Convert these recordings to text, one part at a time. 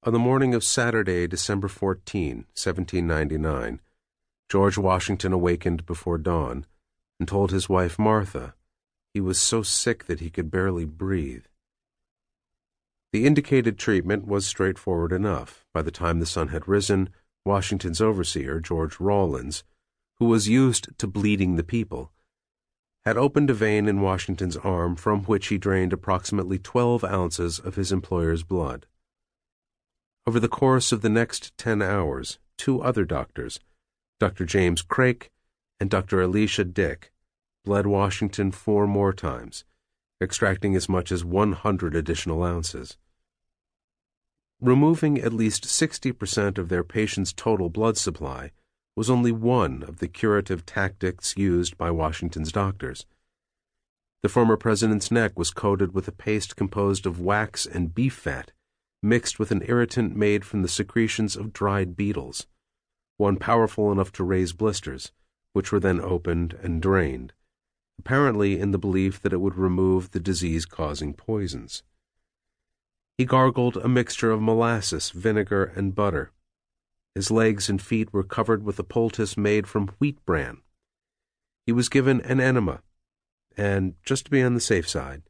On the morning of Saturday, December 14, 1799, George Washington awakened before dawn and told his wife Martha he was so sick that he could barely breathe. The indicated treatment was straightforward enough. By the time the sun had risen, Washington's overseer, George Rawlins, who was used to bleeding the people, had opened a vein in Washington's arm from which he drained approximately 12 ounces of his employer's blood. Over the course of the next 10 hours, 2 other doctors, Dr. James Craik and Dr. Elisha Dick, bled Washington 4 more times, extracting as much as 100 additional ounces. Removing at least 60% of their patient's total blood supply was only one of the curative tactics used by Washington's doctors. The former president's neck was coated with a paste composed of wax and beef fat, mixed with an irritant made from the secretions of dried beetles, one powerful enough to raise blisters, which were then opened and drained, apparently in the belief that it would remove the disease-causing poisons. He gargled a mixture of molasses, vinegar, and butter. His legs and feet were covered with a poultice made from wheat bran. He was given an enema, and, just to be on the safe side,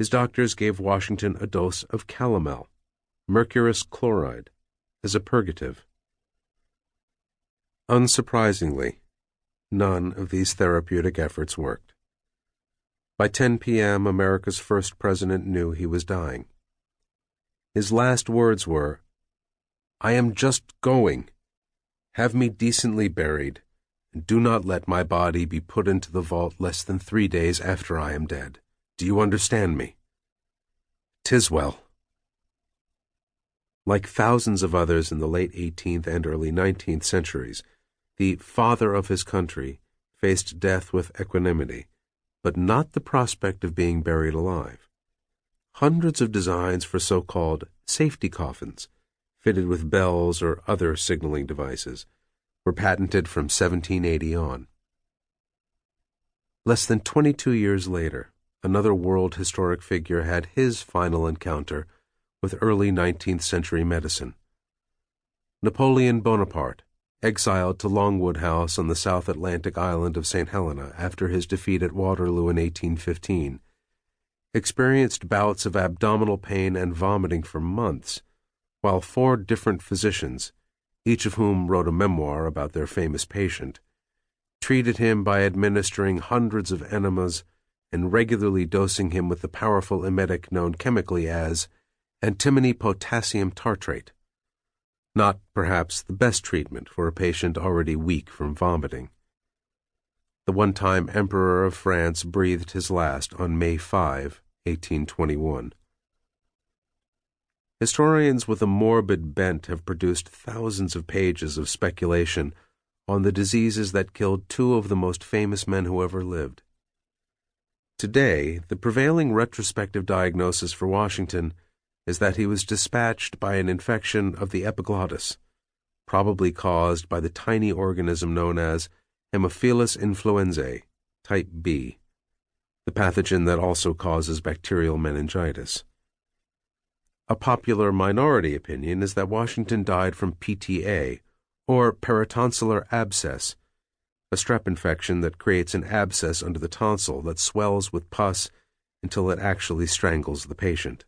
his doctors gave Washington a dose of calomel, mercurous chloride, as a purgative. Unsurprisingly, none of these therapeutic efforts worked. By 10 p.m., America's first president knew he was dying. His last words were, "I am just going. Have me decently buried, and do not let my body be put into the vault less than 3 days after I am dead. Do you understand me?" "'Tis well." Like thousands of others in the late 18th and early 19th centuries, the father of his country faced death with equanimity, but not the prospect of being buried alive. Hundreds of designs for so-called safety coffins, fitted with bells or other signaling devices, were patented from 1780 on. Less than 22 years later, another world historic figure had his final encounter with early 19th century medicine. Napoleon Bonaparte, exiled to Longwood House on the South Atlantic island of St. Helena after his defeat at Waterloo in 1815, experienced bouts of abdominal pain and vomiting for months, while 4 different physicians, each of whom wrote a memoir about their famous patient, treated him by administering hundreds of enemas and regularly dosing him with the powerful emetic known chemically as antimony potassium tartrate, not perhaps the best treatment for a patient already weak from vomiting. The one-time Emperor of France breathed his last on May 5, 1821. Historians with a morbid bent have produced thousands of pages of speculation on the diseases that killed 2 of the most famous men who ever lived. Today, the prevailing retrospective diagnosis for Washington is that he was dispatched by an infection of the epiglottis, probably caused by the tiny organism known as Haemophilus influenzae, type B, the pathogen that also causes bacterial meningitis. A popular minority opinion is that Washington died from PTA, or peritonsillar abscess, a strep infection that creates an abscess under the tonsil that swells with pus until it actually strangles the patient.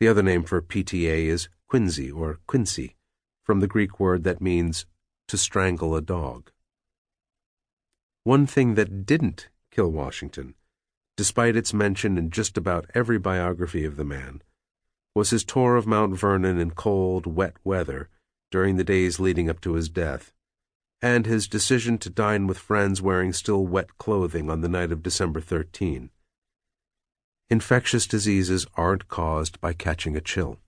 The other name for PTA is quinsy or quincy, from the Greek word that means to strangle a dog. One thing that didn't kill Washington, despite its mention in just about every biography of the man, was his tour of Mount Vernon in cold, wet weather during the days leading up to his death, and his decision to dine with friends wearing still wet clothing on the night of December 13. Infectious diseases aren't caused by catching a chill.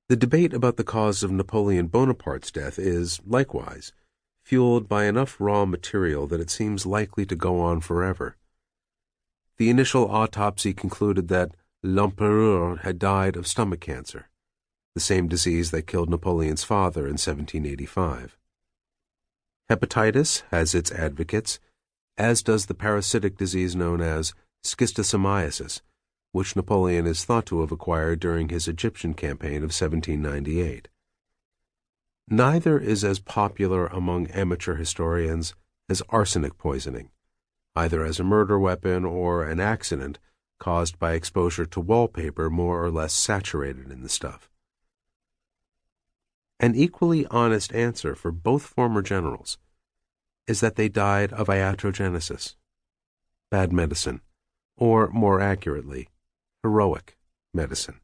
The debate about the cause of Napoleon Bonaparte's death is, likewise, fueled by enough raw material that it seems likely to go on forever. The initial autopsy concluded that l'Empereur had died of stomach cancer, the same disease that killed Napoleon's father in 1785. Hepatitis has its advocates, as does the parasitic disease known as schistosomiasis, which Napoleon is thought to have acquired during his Egyptian campaign of 1798. Neither is as popular among amateur historians as arsenic poisoning, either as a murder weapon or an accident caused by exposure to wallpaper more or less saturated in the stuff. An equally honest answer for both former generals is that they died of iatrogenesis, bad medicine, or more accurately, heroic medicine.